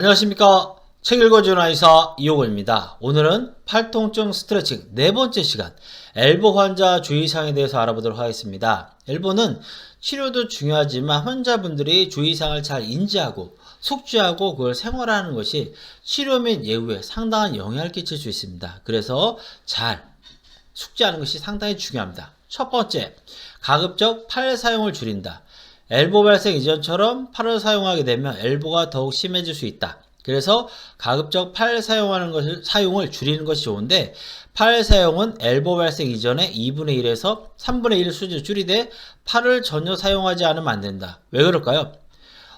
안녕하십니까. 책 읽어주는 의사 이호곤입니다. 오늘은 팔통증 스트레칭 네 번째 시간 엘보 환자 주의사항에 대해서 알아보도록 하겠습니다. 엘보는 치료도 중요하지만 환자분들이 주의사항을 잘 인지하고 숙지하고 그걸 생활하는 것이 치료 및 예후에 상당한 영향을 끼칠 수 있습니다. 그래서 잘 숙지하는 것이 상당히 중요합니다. 첫 번째, 가급적 팔 사용을 줄인다. 엘보 발생 이전처럼 팔을 사용하게 되면 엘보가 더욱 심해질 수 있다. 그래서 가급적 팔 사용을 줄이는 것이 좋은데, 팔 사용은 엘보 발생 이전에 2분의 1에서 3분의 1 수준을 줄이되 팔을 전혀 사용하지 않으면 안 된다. 왜 그럴까요?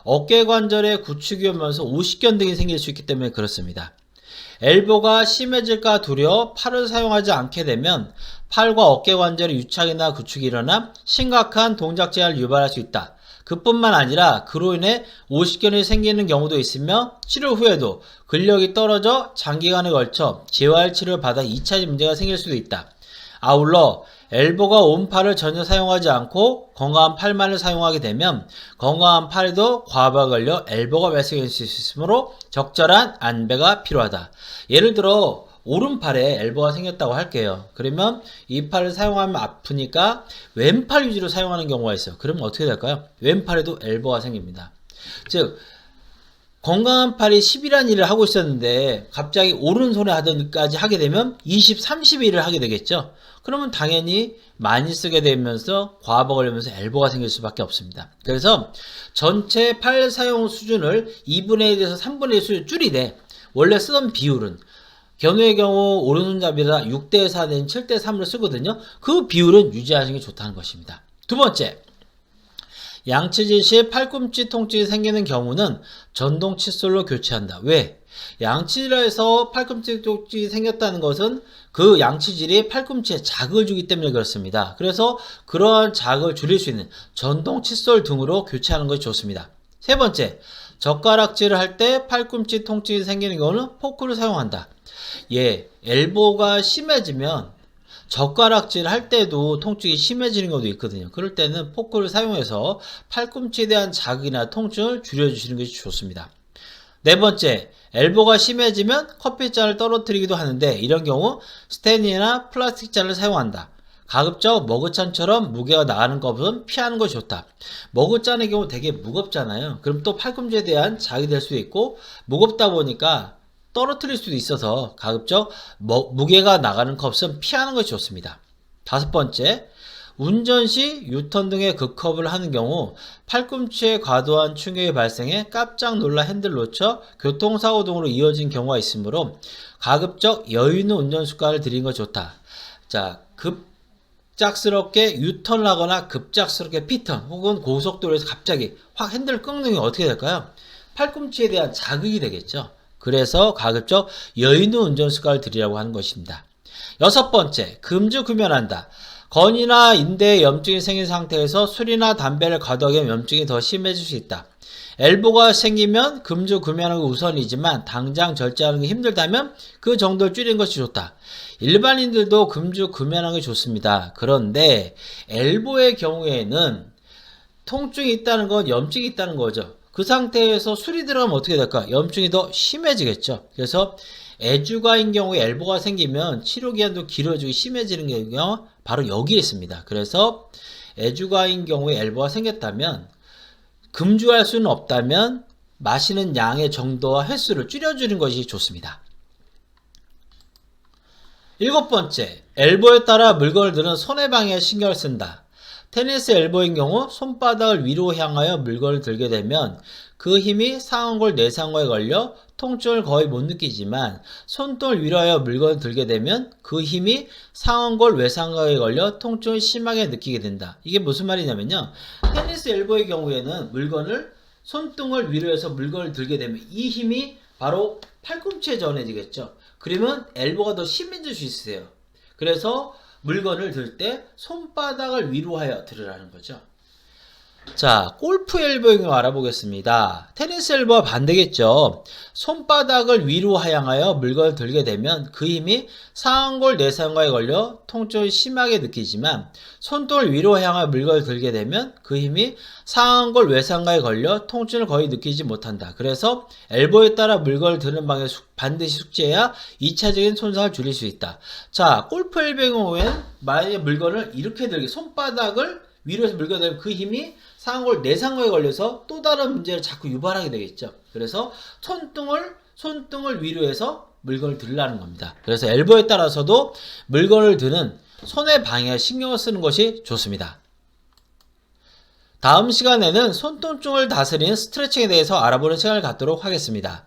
어깨 관절에 구축이 오면서 오십견 등이 생길 수 있기 때문에 그렇습니다. 엘보가 심해질까 두려워 팔을 사용하지 않게 되면 팔과 어깨 관절에 유착이나 구축이 일어나 심각한 동작 제한을 유발할 수 있다. 그뿐만 아니라 그로 인해 오십견이 생기는 경우도 있으며 치료 후에도 근력이 떨어져 장기간에 걸쳐 재활 치료를 받아 2차 문제가 생길 수도 있다. 아울러 엘보가 온 팔을 전혀 사용하지 않고 건강한 팔만을 사용하게 되면 건강한 팔에도 과부하 걸려 엘보가 발생할 수 있으므로 적절한 안배가 필요하다. 예를 들어 오른팔에 엘보가 생겼다고 할게요. 그러면 이 팔을 사용하면 아프니까 왼팔 위주로 사용하는 경우가 있어요. 그러면 어떻게 될까요? 왼팔에도 엘보가 생깁니다. 즉 건강한 팔이 10이라는 일을 하고 있었는데 갑자기 오른손에 하던까지 하게 되면 20, 30의 일을 하게 되겠죠. 그러면 당연히 많이 쓰게 되면서 과부하 걸리면서 엘보가 생길 수밖에 없습니다. 그래서 전체 팔 사용 수준을 2분의 1에서 3분의 1 수준 줄이되 원래 쓰던 비율은 견우의 경우 오른손잡이라 6대4 내지 7대3을 쓰거든요. 그 비율은 유지하시는 게 좋다는 것입니다. 두 번째, 양치질 시 팔꿈치 통증이 생기는 경우는 전동 칫솔로 교체한다. 왜? 양치질에서 팔꿈치 통증이 생겼다는 것은 그 양치질이 팔꿈치에 자극을 주기 때문에 그렇습니다. 그래서 그러한 자극을 줄일 수 있는 전동 칫솔 등으로 교체하는 것이 좋습니다. 세 번째, 젓가락질을 할 때 팔꿈치 통증이 생기는 경우는 포크를 사용한다. 엘보가 심해지면 젓가락질 할 때도 통증이 심해지는 경우도 있거든요. 그럴 때는 포크를 사용해서 팔꿈치에 대한 자극이나 통증을 줄여주시는 것이 좋습니다. 네 번째, 엘보가 심해지면 커피잔을 떨어뜨리기도 하는데 이런 경우 스테인이나 플라스틱 잔을 사용한다. 가급적 머그잔처럼 무게가 나가는 것은 피하는 것이 좋다. 머그잔의 경우 되게 무겁잖아요. 그럼 또 팔꿈치에 대한 자극이 될 수도 있고 무겁다 보니까 떨어뜨릴 수도 있어서 가급적 무게가 나가는 컵은 피하는 것이 좋습니다. 다섯 번째, 운전 시 유턴 등의 급컵을 하는 경우 팔꿈치에 과도한 충격이 발생해 깜짝 놀라 핸들을 놓쳐 교통사고 등으로 이어진 경우가 있으므로 가급적 여유 있는 운전 습관을 들이는 것이 좋다. 자, 급작스럽게 유턴을 하거나 급작스럽게 피턴 혹은 고속도로에서 갑자기 확 핸들을 꺾는 경우 어떻게 될까요? 팔꿈치에 대한 자극이 되겠죠. 그래서 가급적 여유 있는 운전 습관을 들이라고 하는 것입니다. 여섯 번째, 금주금연한다. 건이나 인대에 염증이 생긴 상태에서 술이나 담배를 과도하게 하면 염증이 더 심해질 수 있다. 엘보가 생기면 금주금연하는 게 우선이지만 당장 절제하는 게 힘들다면 그 정도를 줄이는 것이 좋다. 일반인들도 금주금연하는 게 좋습니다. 그런데 엘보의 경우에는 통증이 있다는 건 염증이 있다는 거죠. 그 상태에서 술이 들어가면 어떻게 될까? 염증이 더 심해지겠죠. 그래서 애주가인 경우에 엘보가 생기면 치료기간도 길어지고 심해지는 경우 바로 여기에 있습니다. 그래서 애주가인 경우에 엘보가 생겼다면 금주할 수는 없다면 마시는 양의 정도와 횟수를 줄여주는 것이 좋습니다. 일곱 번째, 엘보에 따라 물건을 드는 손의 방향에 신경을 쓴다. 테니스 엘보인 경우 손바닥을 위로 향하여 물건을 들게 되면 그 힘이 상완골 내상골에 걸려 통증을 거의 못 느끼지만 손등을 위로 하여 물건을 들게 되면 그 힘이 상완골 외상골에 걸려 통증을 심하게 느끼게 된다. 이게 무슨 말이냐면요. 테니스 엘보의 경우에는 손등을 위로 해서 물건을 들게 되면 이 힘이 바로 팔꿈치에 전해지겠죠. 그러면 엘보가 더 심해질 수 있어요. 그래서 물건을 들 때 손바닥을 위로 하여 들으라는 거죠. 자, 골프 엘보잉을 알아보겠습니다. 테니스 엘보와 반대겠죠. 손바닥을 위로 하향하여 물건을 들게 되면 그 힘이 상완골 내상과에 걸려 통증을 심하게 느끼지만 손등을 위로 향하여 물건을 들게 되면 그 힘이 상완골 외상과에 걸려 통증을 거의 느끼지 못한다. 그래서 엘보에 따라 물건을 드는 방에 반드시 숙지해야 2차적인 손상을 줄일 수 있다. 자, 골프 엘보잉 경우에는 만약에 물건을 이렇게 들게 손바닥을 위로 해서 물게 되면 그 힘이 상완골 내상과에 걸려서 또 다른 문제를 자꾸 유발하게 되겠죠. 그래서 손등을 위로 해서 물건을 들라는 겁니다. 그래서 엘보에 따라서도 물건을 드는 손의 방향에 신경을 쓰는 것이 좋습니다. 다음 시간에는 손통증을 다스리는 스트레칭에 대해서 알아보는 시간을 갖도록 하겠습니다.